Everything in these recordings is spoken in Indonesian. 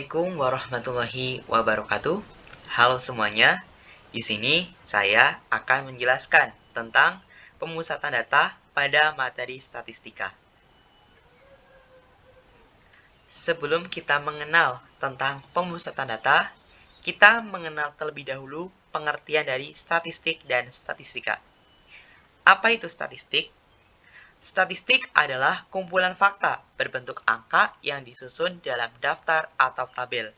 Assalamualaikum warahmatullahi wabarakatuh. Halo semuanya. Di sini saya akan menjelaskan tentang pemusatan data pada materi statistika. Sebelum kita mengenal tentang pemusatan data, kita mengenal terlebih dahulu pengertian dari statistik dan statistika. Apa itu statistik? Statistik adalah kumpulan fakta berbentuk angka yang disusun dalam daftar atau tabel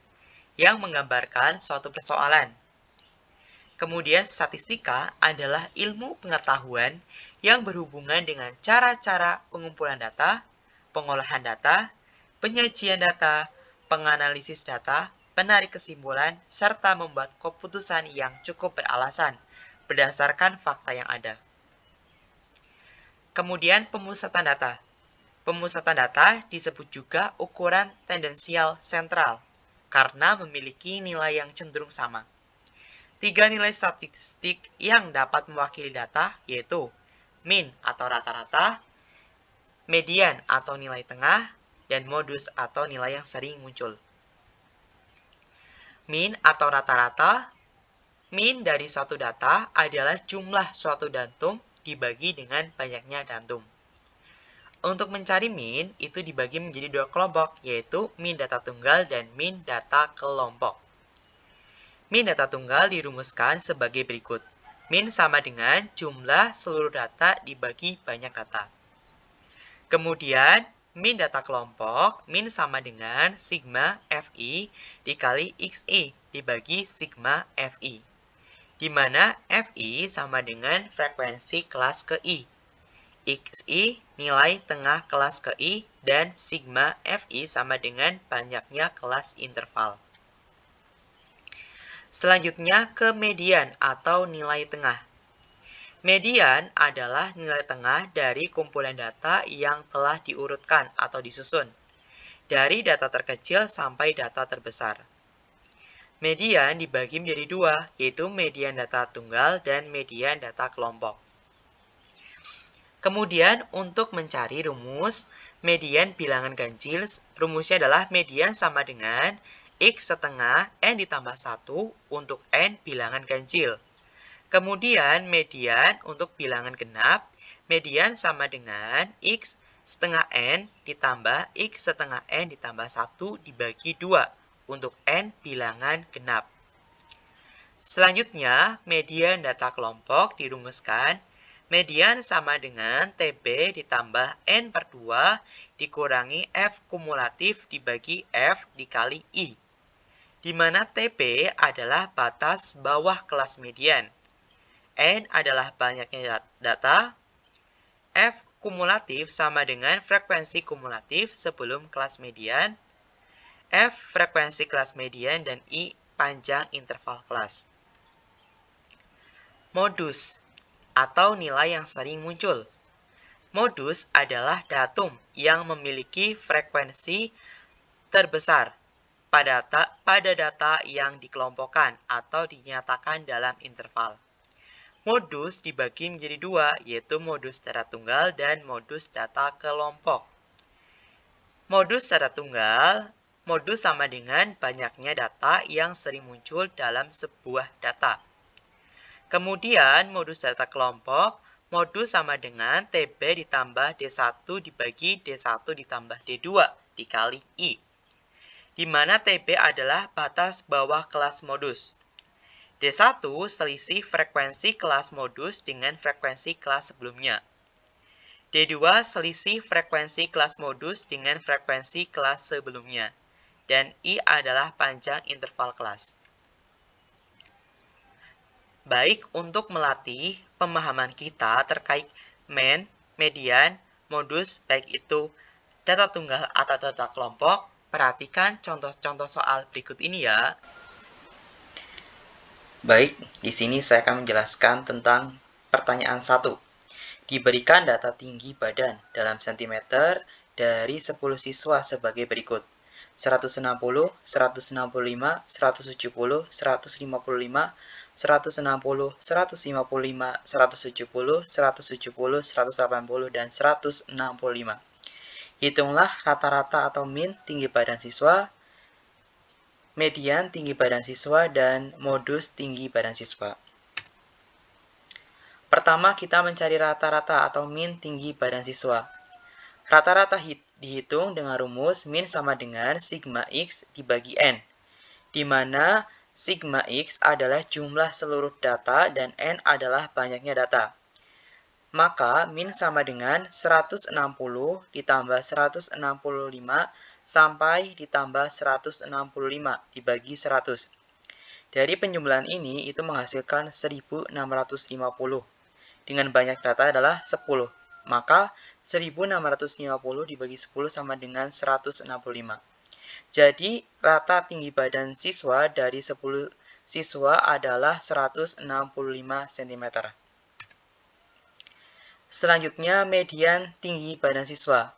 yang menggambarkan suatu persoalan. Kemudian statistika adalah ilmu pengetahuan yang berhubungan dengan cara-cara pengumpulan data, pengolahan data, penyajian data, penganalisis data, penarik kesimpulan, serta membuat keputusan yang cukup beralasan berdasarkan fakta yang ada. Kemudian pemusatan data. Pemusatan data disebut juga ukuran tendensial sentral karena memiliki nilai yang cenderung sama. 3 nilai statistik yang dapat mewakili data yaitu mean atau rata-rata, median atau nilai tengah, dan modus atau nilai yang sering muncul. Mean atau rata-rata, mean dari suatu data adalah jumlah suatu datum dibagi dengan banyaknya datum. Untuk mencari mean, itu dibagi menjadi dua kelompok, yaitu mean data tunggal dan mean data kelompok. Mean data tunggal dirumuskan sebagai berikut. Mean sama dengan jumlah seluruh data dibagi banyak data. Kemudian, mean data kelompok, mean sama dengan sigma Fi dikali Xi dibagi sigma Fi. Di mana Fi sama dengan frekuensi kelas ke I. Xi nilai tengah kelas ke I dan sigma Fi sama dengan banyaknya kelas interval. Selanjutnya ke median atau nilai tengah. Median adalah nilai tengah dari kumpulan data yang telah diurutkan atau disusun, dari data terkecil sampai data terbesar. Median dibagi menjadi dua, yaitu median data tunggal dan median data kelompok. Kemudian untuk mencari rumus median bilangan ganjil, rumusnya adalah median sama dengan X setengah N ditambah 1 untuk N bilangan ganjil. Kemudian median untuk bilangan genap, median sama dengan X setengah N ditambah X setengah N ditambah 1 dibagi 2 untuk N bilangan genap. Selanjutnya, median data kelompok dirumuskan. Median sama dengan TB ditambah N per 2 dikurangi F kumulatif dibagi F dikali I. Di mana TB adalah batas bawah kelas median. N adalah banyaknya data. F kumulatif sama dengan frekuensi kumulatif sebelum kelas median. F frekuensi kelas median dan I panjang interval kelas. Modus atau nilai yang sering muncul. Modus adalah datum yang memiliki frekuensi terbesar pada data yang dikelompokkan atau dinyatakan dalam interval. Modus dibagi menjadi dua, yaitu modus data tunggal dan modus data kelompok. Modus data tunggal, modus sama dengan banyaknya data yang sering muncul dalam sebuah data. Kemudian modus data kelompok, modus sama dengan TB ditambah D1 dibagi D1 ditambah D2 dikali I. Di mana TB adalah batas bawah kelas modus. D1 selisih frekuensi kelas modus dengan frekuensi kelas sebelumnya. D2 selisih frekuensi kelas modus dengan frekuensi kelas sebelumnya. Dan I adalah panjang interval kelas. Baik untuk melatih pemahaman kita terkait mean, median, modus, baik itu data tunggal atau data kelompok, perhatikan contoh-contoh soal berikut ini ya. Baik, di sini saya akan menjelaskan tentang pertanyaan 1. Diberikan data tinggi badan dalam sentimeter dari 10 siswa sebagai berikut. 160, 165, 170, 155, 160, 155, 170, 170, 180, dan 165. Hitunglah rata-rata atau mean tinggi badan siswa median tinggi badan siswa, dan modus tinggi badan siswa. Pertama, kita mencari rata-rata atau min tinggi badan siswa. Rata-rata dihitung dengan rumus min sama dengan sigma X dibagi N, di mana sigma X adalah jumlah seluruh data dan N adalah banyaknya data. Maka min sama dengan 160 ditambah 165 sampai ditambah 165 dibagi 100. Dari penjumlahan ini itu menghasilkan 1650. Dengan banyak data adalah 10. Maka 1650 dibagi 10 sama dengan 165. Jadi rata tinggi badan siswa dari 10 siswa adalah 165 cm. Selanjutnya, median tinggi badan siswa.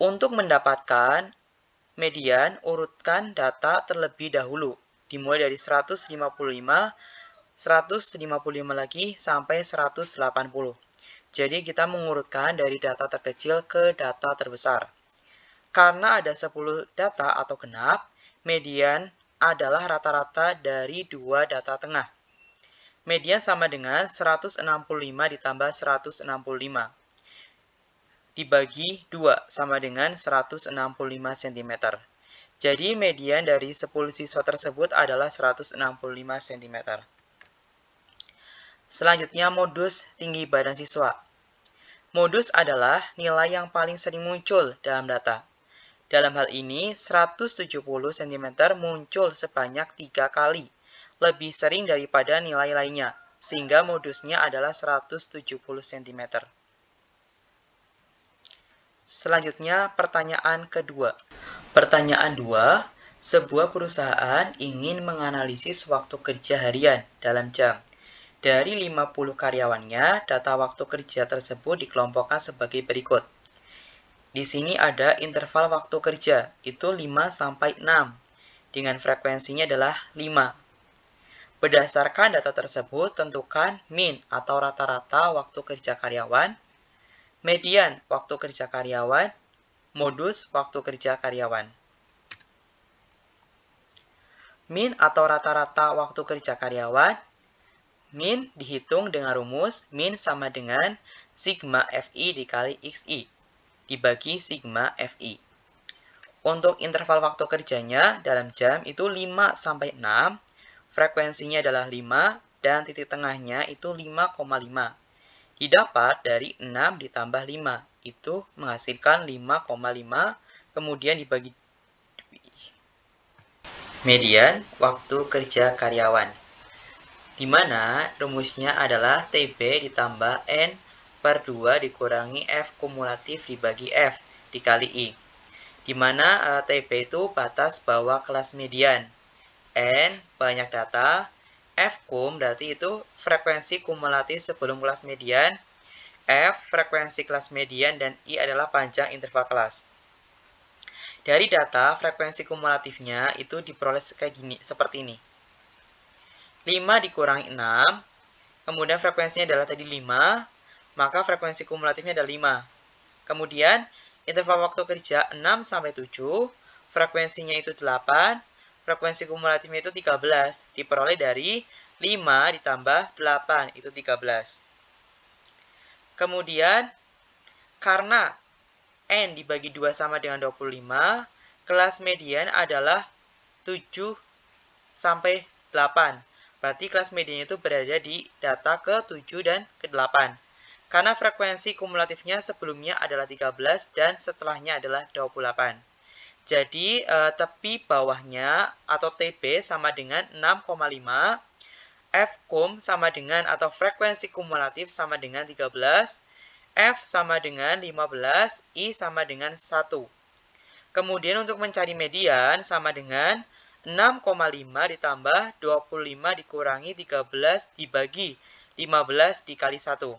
Untuk mendapatkan median, urutkan data terlebih dahulu, dimulai dari 155 lagi sampai 180. Jadi kita mengurutkan dari data terkecil ke data terbesar. Karena ada 10 data atau genap, median adalah rata-rata dari dua data tengah. Median sama dengan 165 ditambah 165 dibagi 2 sama dengan 165 cm. Jadi median dari 10 siswa tersebut adalah 165 cm. Selanjutnya, modus tinggi badan siswa. Modus adalah nilai yang paling sering muncul dalam data. Dalam hal ini, 170 cm muncul sebanyak 3 kali, lebih sering daripada nilai lainnya, sehingga modusnya adalah 170 cm. Selanjutnya, pertanyaan kedua. Pertanyaan 2, sebuah perusahaan ingin menganalisis waktu kerja harian dalam jam. Dari 50 karyawannya, data waktu kerja tersebut dikelompokkan sebagai berikut. Di sini ada interval waktu kerja, itu 5-6, dengan frekuensinya adalah 5. Berdasarkan data tersebut, tentukan min atau rata-rata waktu kerja karyawan, median waktu kerja karyawan, modus waktu kerja karyawan. Min atau rata-rata waktu kerja karyawan, min dihitung dengan rumus min sama dengan sigma Fi dikali Xi dibagi sigma Fi. Untuk interval waktu kerjanya dalam jam itu 5-6, frekuensinya adalah 5 dan titik tengahnya itu 5,5. Didapat dari 6 ditambah 5, itu menghasilkan 5,5, kemudian dibagi median waktu kerja karyawan, di mana rumusnya adalah TB ditambah N per 2 dikurangi F kumulatif dibagi F dikali I, di mana TB itu batas bawah kelas median, N banyak data, F kum berarti itu frekuensi kumulatif sebelum kelas median, F frekuensi kelas median, dan I adalah panjang interval kelas. Dari data frekuensi kumulatifnya itu diperoleh seperti ini. 5 dikurangi 6, kemudian frekuensinya adalah tadi 5, maka frekuensi kumulatifnya adalah 5. Kemudian interval waktu kerja 6-7, frekuensinya itu 8, frekuensi kumulatifnya itu 13, diperoleh dari 5 ditambah 8, itu 13. Kemudian, karena N dibagi 2 sama dengan 25, kelas median adalah 7-8. Berarti kelas median itu berada di data ke-7 dan ke-8. Karena frekuensi kumulatifnya sebelumnya adalah 13 dan setelahnya adalah 28. Jadi, tepi bawahnya atau TB sama dengan 6,5, F kum sama dengan atau frekuensi kumulatif sama dengan 13, F sama dengan 15, I sama dengan 1. Kemudian untuk mencari median sama dengan 6,5 ditambah 25 dikurangi 13 dibagi 15 dikali 1.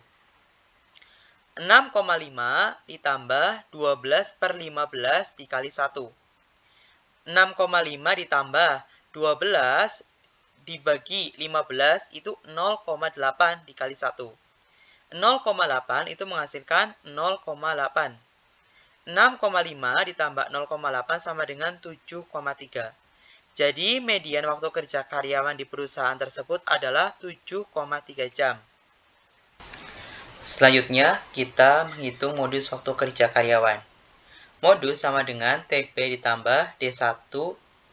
6,5 ditambah 12 per 15 dikali 1. 6,5 ditambah 12 dibagi 15 itu 0,8 dikali 1. 0,8 itu menghasilkan 0,8. 6,5 ditambah 0,8 sama dengan 7,3. Jadi, median waktu kerja karyawan di perusahaan tersebut adalah 7,3 jam. Selanjutnya, kita menghitung modus waktu kerja karyawan. Modus sama dengan TP ditambah D1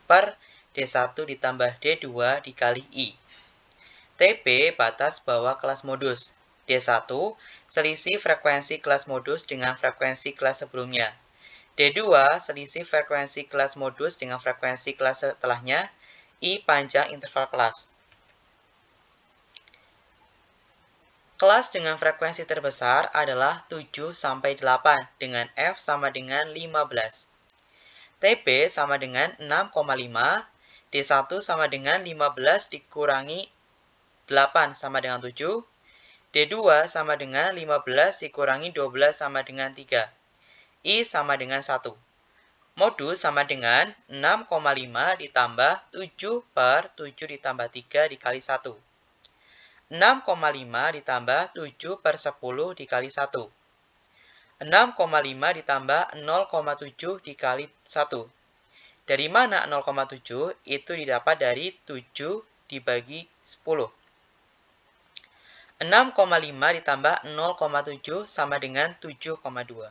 per D1 ditambah D2 dikali I. TP batas bawah kelas modus. D1 selisih frekuensi kelas modus dengan frekuensi kelas sebelumnya. D2 selisih frekuensi kelas modus dengan frekuensi kelas setelahnya. I panjang interval kelas. Kelas dengan frekuensi terbesar adalah 7-8 dengan F sama dengan 15. TP sama dengan 6,5, D1 sama dengan 15 dikurangi 8 sama dengan 7, D2 sama dengan 15 dikurangi 12 sama dengan 3, I sama dengan 1. Modus sama dengan 6,5 ditambah 7 per 7 ditambah 3 dikali 1. 6,5 ditambah 7 per 10 dikali 1. 6,5 ditambah 0,7 dikali 1. Dari mana 0,7? Itu didapat dari 7 dibagi 10. 6,5 ditambah 0,7 sama dengan 7,2.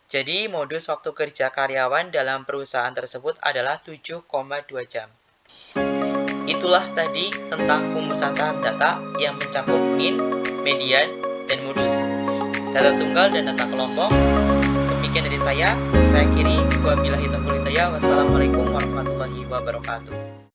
Jadi, modus waktu kerja karyawan dalam perusahaan tersebut adalah 7,2 jam. Itulah tadi tentang penguruskan data yang mencakup min, median, dan modus. Data tunggal dan data kelompok. Demikian dari saya Kiri. Wabillahi taufiq wal hidayah. Wassalamualaikum warahmatullahi wabarakatuh.